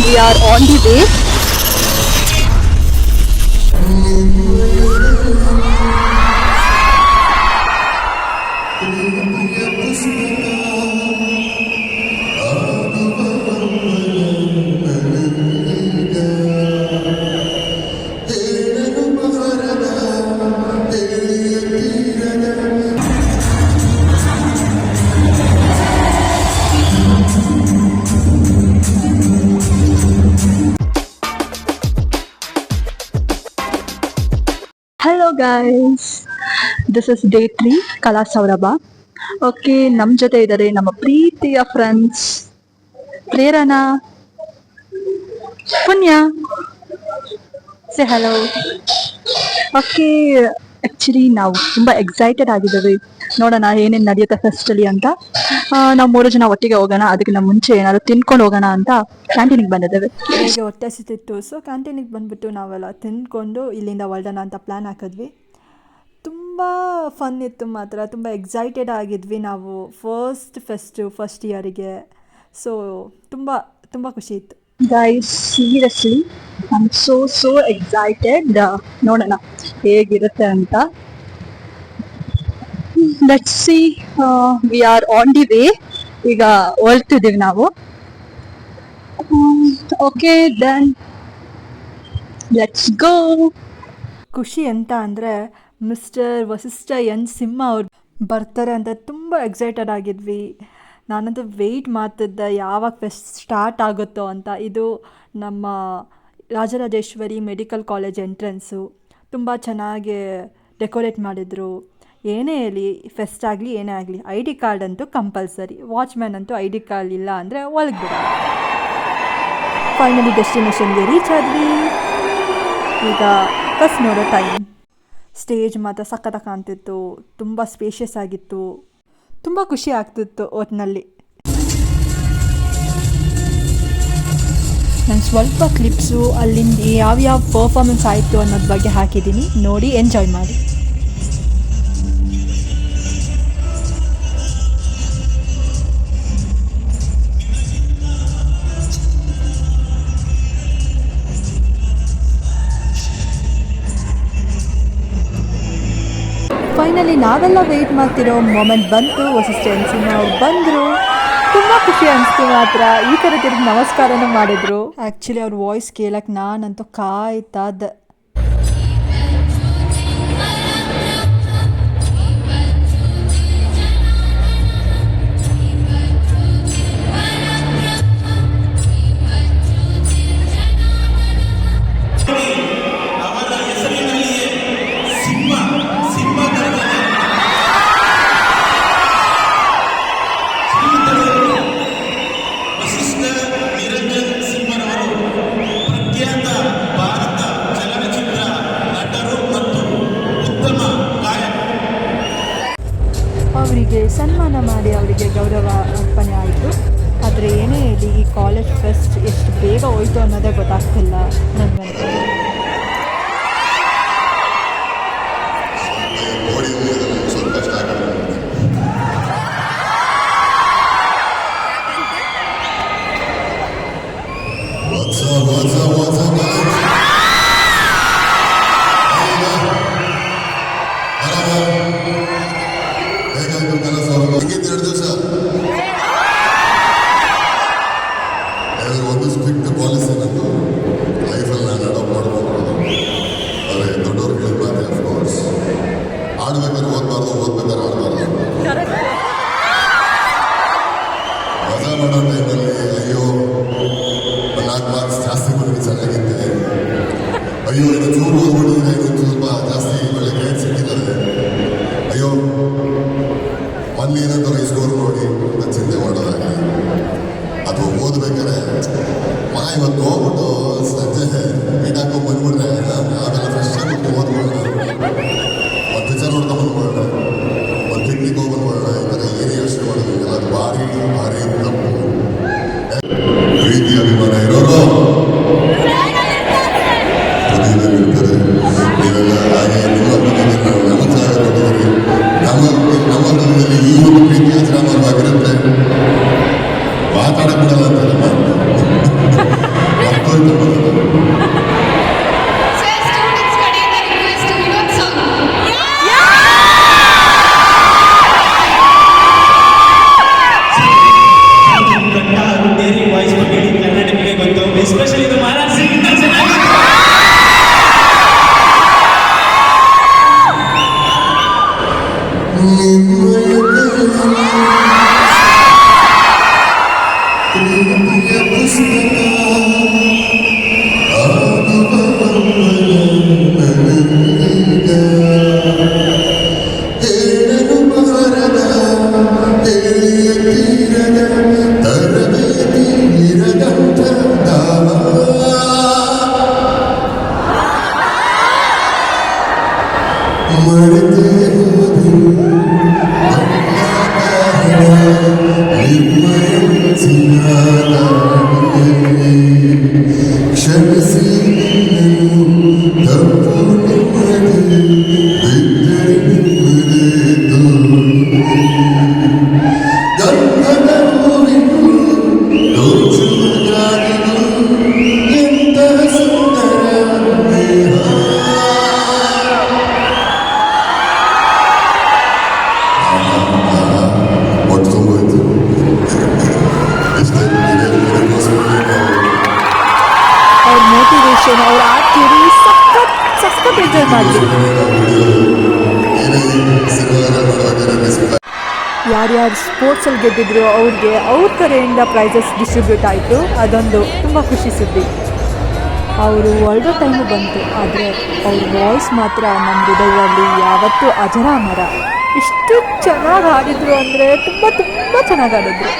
We are on the way. Hello guys, this is day 3 ಕಲಾ ಸೌರಭ. Okay, ನಮ್ಮ ಜೊತೆ ಇದ್ದಾರೆ ನಮ್ಮ ಪ್ರೀತಿಯ ಫ್ರೆಂಡ್ಸ್ ಪ್ರೇರಣಾ, ಪುಣ್ಯ. ಸೇ ಹಲೋ. ಓಕೆ, ಆ್ಯಕ್ಚುಲಿ ನಾವು ತುಂಬ ಎಕ್ಸೈಟೆಡ್ ಆಗಿದ್ದೇವೆ. ನೋಡೋಣ ಏನೇನು ನಡೆಯುತ್ತೆ ಫೆಸ್ಟಲ್ಲಿ ಅಂತ. ನಾವು 3 ಜನ ಒಟ್ಟಿಗೆ ಹೋಗೋಣ, ಅದಕ್ಕಿಂತ ಮುಂಚೆ ಏನಾದ್ರು ತಿನ್ಕೊಂಡು ಹೋಗೋಣ ಅಂತ ಕ್ಯಾಂಟೀನಿಗೆ ಬಂದಿದ್ದೇವೆ. ಹೇಗೆ ಹೊಟ್ಟೆ ಹಸಿತಿತ್ತು, ಸೊ ಕ್ಯಾಂಟೀನಿಗೆ ಬಂದುಬಿಟ್ಟು ನಾವೆಲ್ಲ ತಿಂದ್ಕೊಂಡು ಇಲ್ಲಿಂದ ಹೊರಡೋಣ ಅಂತ ಪ್ಲ್ಯಾನ್ ಹಾಕಿದ್ವಿ. ತುಂಬ ಫನ್ ಇತ್ತು ಮಾತ್ರ, ತುಂಬ ಎಕ್ಸೈಟೆಡ್ ಆಗಿದ್ವಿ ನಾವು ಫಸ್ಟ್ ಇಯರಿಗೆ. ಸೊ ತುಂಬ ತುಂಬ ಖುಷಿ ಇತ್ತು. Guys, seriously I am so excited. ನೋಡೋಣ ಹೇಗಿರುತ್ತೆ ಅಂತ. Let's see. We are on the way. ಈಗ ಹೊರಡ್ತಿದ್ದೀವಿ ನಾವು. Okay then let's go. ಖುಷಿ ಅಂತ ಅಂದರೆ ಮಿಸ್ಟರ್ ವಸಿಷ್ಠ ಎನ್ ಸಿಂಹ ಅವ್ರು ಬರ್ತಾರೆ ಅಂತ ತುಂಬ ಎಕ್ಸೈಟೆಡ್ ಆಗಿದ್ವಿ. ನಾನಂತೂ ವೆಯ್ಟ್ ಮಾಡ್ತಿದ್ದೆ ಯಾವಾಗ ಫೆಸ್ಟ್ ಸ್ಟಾರ್ಟ್ ಆಗುತ್ತೋ ಅಂತ. ಇದು ನಮ್ಮ ರಾಜರಾಜೇಶ್ವರಿ ಮೆಡಿಕಲ್ ಕಾಲೇಜ್ ಎಂಟ್ರೆನ್ಸು. ತುಂಬ ಚೆನ್ನಾಗಿ ಡೆಕೋರೇಟ್ ಮಾಡಿದರು. ಏನೇ ಹೇಳಿ, ಫೆಸ್ಟ್ ಆಗಲಿ ಏನೇ ಆಗಲಿ ID ಕಾರ್ಡ್ ಅಂತೂ ಕಂಪಲ್ಸರಿ. ವಾಚ್ಮ್ಯಾನ್ ಅಂತೂ ID ಕಾರ್ಡ್ ಇಲ್ಲ ಅಂದರೆ ಒಳಗೆ ಬಿಡೋಣ. ಫೈನಲಿ ಡೆಸ್ಟಿನೇಷನ್ಗೆ ರೀಚ್ ಆದ್ವಿ. ಈಗ ಫಸ್ಟ್ ನೋಡೋ ಟೈಮ್. ಸ್ಟೇಜ್ ಮಾತ್ರ ಸಖತ್ತಾಗಿ ಕಾಣ್ತಿತ್ತು, ತುಂಬ ಸ್ಪೇಷಿಯಸ್ ಆಗಿತ್ತು, ತುಂಬ ಖುಷಿ ಆಗ್ತಿತ್ತು ಒಟ್ಟಿನಲ್ಲಿ. ನಾನು ಸ್ವಲ್ಪ ಕ್ಲಿಪ್ಸು ಅಲ್ಲಿಂದ ಯಾವ್ಯಾವ ಪರ್ಫಾರ್ಮೆನ್ಸ್ ಆಯಿತು ಅನ್ನೋದ್ರ ಬಗ್ಗೆ ಹಾಕಿದ್ದೀನಿ, ನೋಡಿ ಎಂಜಾಯ್ ಮಾಡಿ. ಫೈನಲಿ ನಾವೆಲ್ಲ ವೆಯ್ಟ್ ಮಾಡ್ತಿರೋ ಮೊಮೆಂಟ್ ಬಂತು. ವಸಿಷ್ಠ ಎನ್ ಸಿಂಹ ಅವ್ರು ಬಂದರು. ತುಂಬ ಖುಷಿ ಅನಿಸ್ತು ಮಾತ್ರ. ಈ ಥರ ತಿರುಗಿ ನಮಸ್ಕಾರನೂ ಮಾಡಿದರು. ಆ್ಯಕ್ಚುಲಿ ಅವ್ರ ವಾಯ್ಸ್ ಕೇಳಕ್ಕೆ ನಾನಂತೂ ಕಾಯ್ತಾ ಇದ್ದೆ. ಅವರಿಗೆ ಸನ್ಮಾನ ಮಾಡಿ ಅವರಿಗೆ ಗೌರವ ಅರ್ಪಣೆ ಆಯಿತು. ಆದರೆ ಏನೇ ಹೇಳಿ, ಈ ಕಾಲೇಜ್ ಫೆಸ್ಟ್ ಎಷ್ಟು ಬೇಗ ಹೋಯ್ತು ಅನ್ನೋದೇ ಗೊತ್ತಾಗ್ತಿಲ್ಲ ನನಗಂತೂ. ಒಂದು ಸ್ಟ್ರಿಕ್ಟ್ ಪಾಲಿಸಿ ನಂದು ಲೈಫಲ್ಲಿ ನಾನು ಅಡಾಪ್ಟ್ ಮಾಡ್ಕೊಂಡು, ಆದರೆ ದೊಡ್ಡವ್ರು ಹೇಳಿದ ಮಾತೆ ಅಫ್ಕೋರ್ಸ್. ಆಡ್ಬೇಕಾದ್ರೆ ಓದ್ಬಾರ್ದು, ಓದ್ಬೇಕಾದ್ರೆ ಆಡಬಾರ್ದು. ಮಜಾ ಮಾಡೋ ಟೈಮಲ್ಲಿ ಅಯ್ಯೋ 4 ಮಾರ್ಕ್ಸ್ ಜಾಸ್ತಿ ಬಂದರೆ ಚೆನ್ನಾಗಿದ್ದೆ, ಅಯ್ಯೋ ಇದು ಚೂರು ಓದ್ಬಿಟ್ಟಿದ್ರೆ ಇದು ಸ್ವಲ್ಪ ಜಾಸ್ತಿ ಒಳ್ಳೆ ಗ್ರೇಡ್ ಸಿಕ್ಕಿದ್ದಾರೆ, ಅಯ್ಯೋ ಮೊನ್ನೆ ಏನಾದರೂ ಈ ಸ್ಕೋರ್ ನೋಡಿ ಅಂತ ಚಿಂತೆ ಮಾಡೋದಾಗಲಿ, ಅಥವಾ ಓದ್ಬೇಕಾದ್ರೆ ಇವತ್ತು ಹೋಗ್ಬಿಟ್ಟು ಸಂಜೆ ಮೀಟ್ ಹಾಕೊಂಡು ಬಂದ್ಬಿಟ್ರೆ ಆಮೇಲೆ ಫ್ರೆಶ್ ಆಗಿ ಓದ್ಕೊಳ್ಳೋಣ, ಒಂದು ಪಿಕ್ಚರ್ ನೋಡ್ಕೊಂಡು ಬಂದ್ಕೊಳ್ಳೋಣ, ಒಂದು ಪಿಕ್ನಿಕ್ ಹೋಗಿ ಬಂದ್ಕೊಳ್ಳೋಣ, ಈ ಥರ ಏನೇ ಯೋಚನೆ ಮಾಡೋದಿಲ್ಲ. ಅದು ಭಾರಿ ಭಾರಿ ತಪ್ಪು. ಪ್ರೀತಿ ಅಭಿಮಾನ ಇರೋರು ಹೃದಯದಲ್ಲಿರ್ತಾರೆ. ನೀವೆಲ್ಲ ಹಾಗೆ ನಿಮ್ಮ ಹೃದಯದಲ್ಲಿ ನಮ್ಮ ಛಾಯ ಕೊಟ್ಟಿದ್ದೀರಿ. ನಮ್ಮ ಹೃದಯದಲ್ಲಿ ಈ ಒಂದು ಪ್ರೀತಿ ಅಜರಾಮರವಾಗಿರುತ್ತೆ. ಮಾತಾಡಕ್ಕೆ ಬಿಡಲ್ಲ ಅಂತಾರೆ. ಕ್ಷಮಿಸಿ ತಪ್ಪು ನಿಮ್ಮದೇ ಬಿದ್ದರೆ ನಿಮ್ಮದೇ ಗಂಧದ ಹೂವಿನ ದೋಚುವ ಗಾಳಿಗೂ ಎಂತಹ ಸುಂದರ ದೇಹ. ಒಟ್ಟು ತುಂಬೋಯ್ತು ಇಷ್ಟೇ ಅವ್ರ ಮೋಟಿವೇಶನ್, ಅವ್ರ ಆರ್ಟ್ ಕೇಳಿ ಸಖತ್ ಸಖತ್ ಎಂಜಾಯ್ ಮಾಡಿದ್ವಿ. ಯಾರ್ಯಾರು ಸ್ಪೋರ್ಟ್ಸಲ್ಲಿ ಗೆದ್ದಿದ್ರು ಅವ್ರಿಗೆ ಅವ್ರ ಕಡೆಯಿಂದ ಪ್ರೈಸಸ್ ಡಿಸ್ಟ್ರಿಬ್ಯೂಟ್ ಆಯಿತು. ಅದೊಂದು ತುಂಬ ಖುಷಿ ಸುದ್ದಿ. ಅವರು ಹೊರಡೋ ಟೈಮು ಬಂತು, ಆದರೆ ಅವ್ರ ವಾಯ್ಸ್ ಮಾತ್ರ ನಮ್ಮ ಹೃದಯದಲ್ಲಿ ಯಾವತ್ತೂ ಅಜರಾಮರ. ಎಷ್ಟು ಚೆನ್ನಾಗಿ ಹಾಡಿದ್ರು ಅಂದರೆ ತುಂಬ ತುಂಬ ಚೆನ್ನಾಗಿ ಹಾಡಿದ್ರು.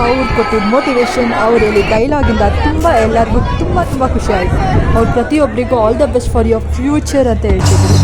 ಅವ್ರು ಕೊಟ್ಟಿದ್ದ ಮೋಟಿವೇಶನ್, ಅವ್ರು ಹೇಳಿ ಡೈಲಾಗಿಂದ ತುಂಬ ಎಲ್ಲರಿಗೂ ತುಂಬ ತುಂಬ ಖುಷಿ ಆಯಿತು. ಅವ್ರು ಪ್ರತಿಯೊಬ್ಬರಿಗೂ all the best for your future ಅಂತ ಹೇಳ್ತಿದ್ರು.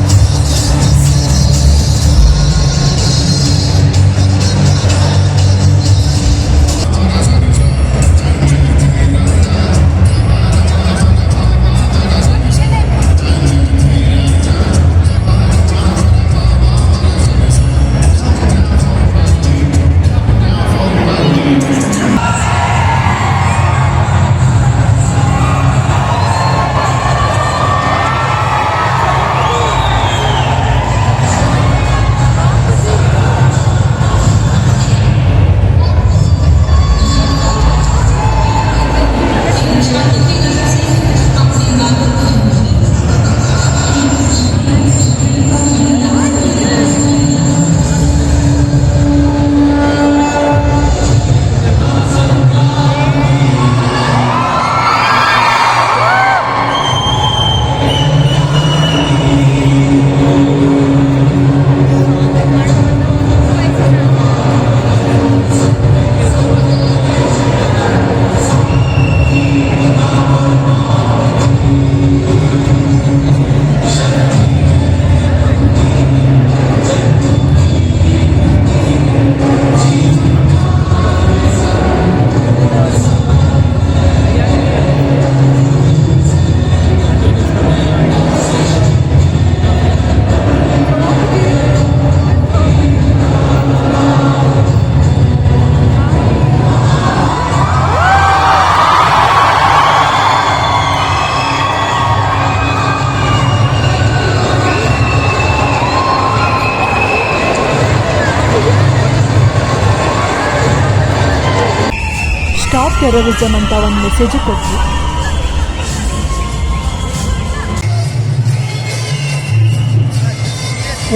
ಸ್ಟಾಪ್ ಟೆರರಿಸಮ್ ಅಂತ ಒಂದು ಮೆಸೇಜು ಕೊಟ್ಟರು.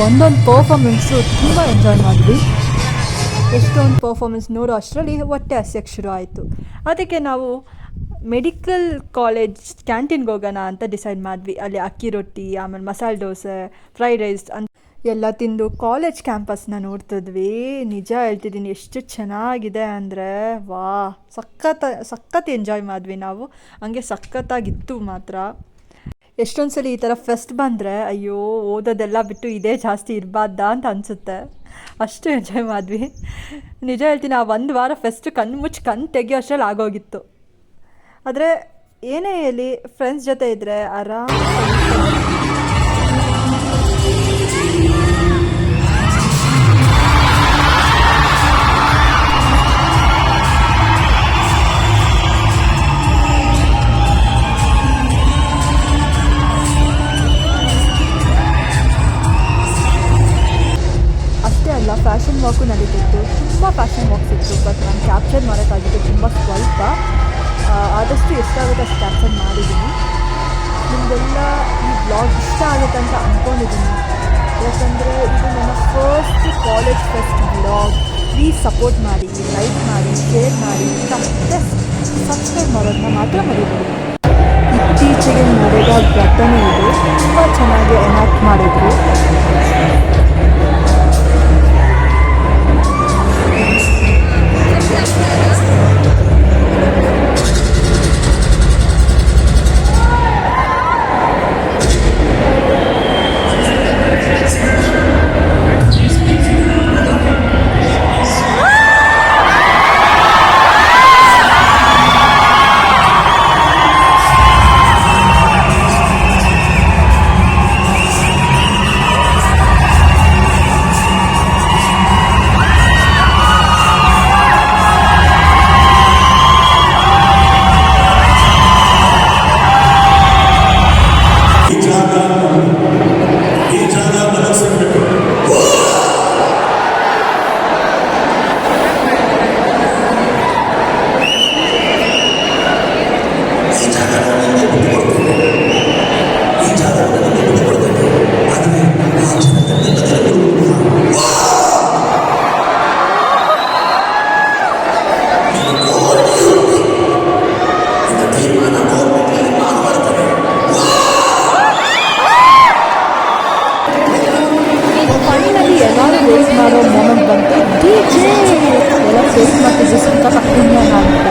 ಒಂದೊಂದು ಪರ್ಫಾರ್ಮೆನ್ಸು ತುಂಬ ಎಂಜಾಯ್ ಮಾಡಿದ್ವಿ. ಎಷ್ಟೊಂದು ಪರ್ಫಾರ್ಮೆನ್ಸ್ ನೋಡೋ ಅಷ್ಟರಲ್ಲಿ ಹೊಟ್ಟೆ ಹಸ್ಯಕ್ಕೆ ಶುರು ಆಯಿತು. ಅದಕ್ಕೆ ನಾವು ಮೆಡಿಕಲ್ ಕಾಲೇಜ್ ಕ್ಯಾಂಟೀನ್ಗೆ ಹೋಗೋಣ ಅಂತ ಡಿಸೈಡ್ ಮಾಡಿದ್ವಿ. ಅಲ್ಲಿ ಅಕ್ಕಿ ರೊಟ್ಟಿ, ಆಮೇಲೆ ಮಸಾಲೆ ದೋಸೆ, ಫ್ರೈಡ್ ರೈಸ್ ಅಂತ ಎಲ್ಲ ತಿಂದು ಕಾಲೇಜ್ ಕ್ಯಾಂಪಸ್ನ ನೋಡ್ತಿದ್ವಿ. ನಿಜ ಹೇಳ್ತಿದ್ದೀನಿ, ಎಷ್ಟು ಚೆನ್ನಾಗಿದೆ ಅಂದರೆ ವಾ, ಸಖತ್ ಎಂಜಾಯ್ ಮಾಡಿದ್ವಿ ನಾವು. ಹಂಗೆ ಸಖತ್ತಾಗಿತ್ತು ಮಾತ್ರ. ಎಷ್ಟೊಂದು ಸಲ ಈ ಥರ ಫೆಸ್ಟ್ ಬಂದರೆ ಅಯ್ಯೋ ಓದೋದೆಲ್ಲ ಬಿಟ್ಟು ಇದೇ ಜಾಸ್ತಿ ಇರಬಾರ್ದಾ ಅಂತ ಅನಿಸುತ್ತೆ. ಅಷ್ಟು ಎಂಜಾಯ್ ಮಾಡಿದ್ವಿ. ನಿಜ ಹೇಳ್ತೀನಿ, ಆ ಒಂದು ವಾರ ಫೆಸ್ಟ್ ಕಣ್ಣು ತೆಗಿಯೋ ಅಷ್ಟರಲ್ಲಿ ಆಗೋಗಿತ್ತು. ಆದರೆ ಏನೇ ಹೇಳಿ ಫ್ರೆಂಡ್ಸ್ ಜೊತೆ ಇದ್ದರೆ ಆರಾಮ. ಫ್ಯಾಷನ್ ವಾಕು ನಡೀತಿತ್ತು, ತುಂಬ ಫ್ಯಾಷನ್ ವಾಕ್ಸ್ ಇತ್ತು. ಬಟ್ ನಾನು ಕ್ಯಾಪ್ಚರ್ ಮಾಡೋಕ್ಕಾಗಿದ್ದು ತುಂಬ ಸ್ವಲ್ಪ. ಆದಷ್ಟು ಎಷ್ಟಾಗುತ್ತೆ ಅಷ್ಟು ಕ್ಯಾಪ್ಚರ್ ಮಾಡಿದ್ದೀನಿ. ನಿಮಗೆಲ್ಲ ಈ ಬ್ಲಾಗ್ ಇಷ್ಟ ಆಗುತ್ತೆ ಅಂತ ಅಂದ್ಕೊಂಡಿದ್ದೀನಿ. ಯಾಕಂದರೆ ಇದು ನನ್ನ first college fest blog. Please support ಮಾಡಿ, ಲೈಕ್ ಮಾಡಿ, ಶೇರ್ ಮಾಡಿ, ಮತ್ತೆ ಸಬ್ಸ್ಕ್ರೈಬ್ ಮಾಡೋದನ್ನ ಮಾತ್ರ ಮರಿಬೇಡಿ. ಇತ್ತೀಚೆಗೆ ನಡೆದ ಘಟನೆ ಇದು, ತುಂಬ ಚೆನ್ನಾಗಿ ಎನಾಕ್ಟ್ ಮಾಡಿದರು. ಎಲ್ಲ ಫೇಸ್ ಮಾಡ್ತಿದ್ವಿ ಸ್ವಲ್ಪ ಪಕ್ಕದಿಂದ ಅಂತ.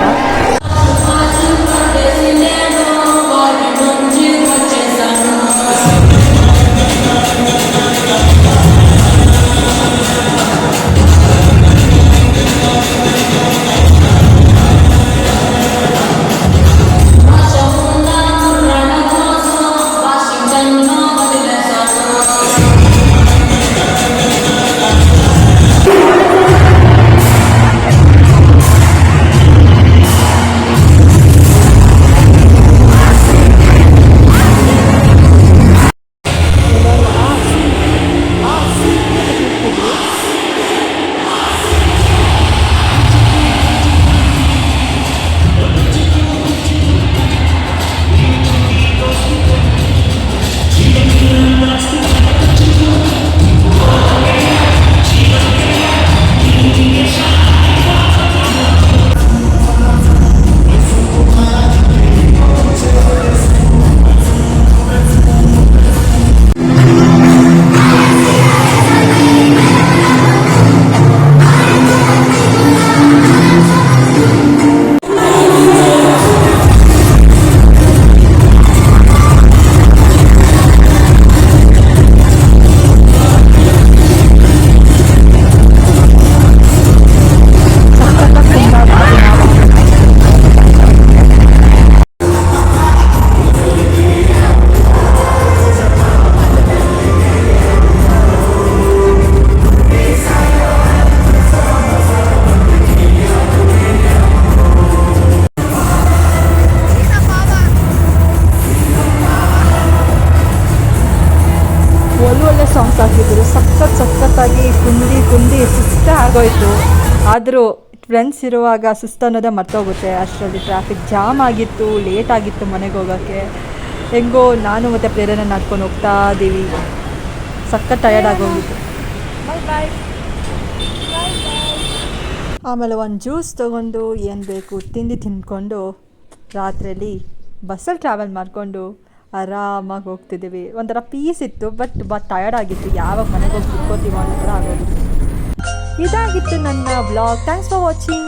ಒಳ್ಳೊಳ್ಳೆ ಸಾಂಗ್ಸ್ ಹಾಕಿದ್ರು, ಸಖತ್ತಾಗಿ ಕುಂದಿ ಸುಸ್ತ ಆಗೋಯ್ತು. ಆದರೂ ಫ್ರೆಂಡ್ಸ್ ಇರುವಾಗ ಸುಸ್ತು ಅನ್ನೋದೇ ಮರ್ತೋಗುತ್ತೆ. ಅಷ್ಟರಲ್ಲಿ ಟ್ರಾಫಿಕ್ ಜಾಮ್ ಆಗಿತ್ತು, ಲೇಟ್ ಆಗಿತ್ತು ಮನೆಗೆ ಹೋಗೋಕ್ಕೆ. ಹೆಂಗೋ ನಾನು ಮತ್ತು ಪ್ರೇರಣೆ ನಡ್ಕೊಂಡು ಹೋಗ್ತಾ ಇದ್ದೀವಿ. ಸಖತ್ ಟಯರ್ಡ್ ಆಗೋಗಿತ್ತು. ಆಮೇಲೆ ಒಂದು ಜ್ಯೂಸ್ ತೊಗೊಂಡು ಏನು ಬೇಕು ತಿಂದ್ಕೊಂಡು ರಾತ್ರಿಯಲ್ಲಿ ಬಸ್ಸಲ್ಲಿ ಟ್ರಾವೆಲ್ ಮಾಡಿಕೊಂಡು ಆರಾಮಾಗಿ ಹೋಗ್ತಿದ್ದೀವಿ. ಒಂಥರ ಪೀಸ್ ಇತ್ತು, ಬಟ್ ಟಯರ್ಡ್ ಆಗಿತ್ತು. ಯಾವಾಗ ಮನೆಗೆ ಹೋಗಿ ಕುತ್ಕೋತೀವೋ ಅನ್ನೋ ಥರ ಆಗೋಗಿತ್ತು. ಇದಾಗಿತ್ತು ನನ್ನ ವ್ಲಾಗ್. Thanks for watching.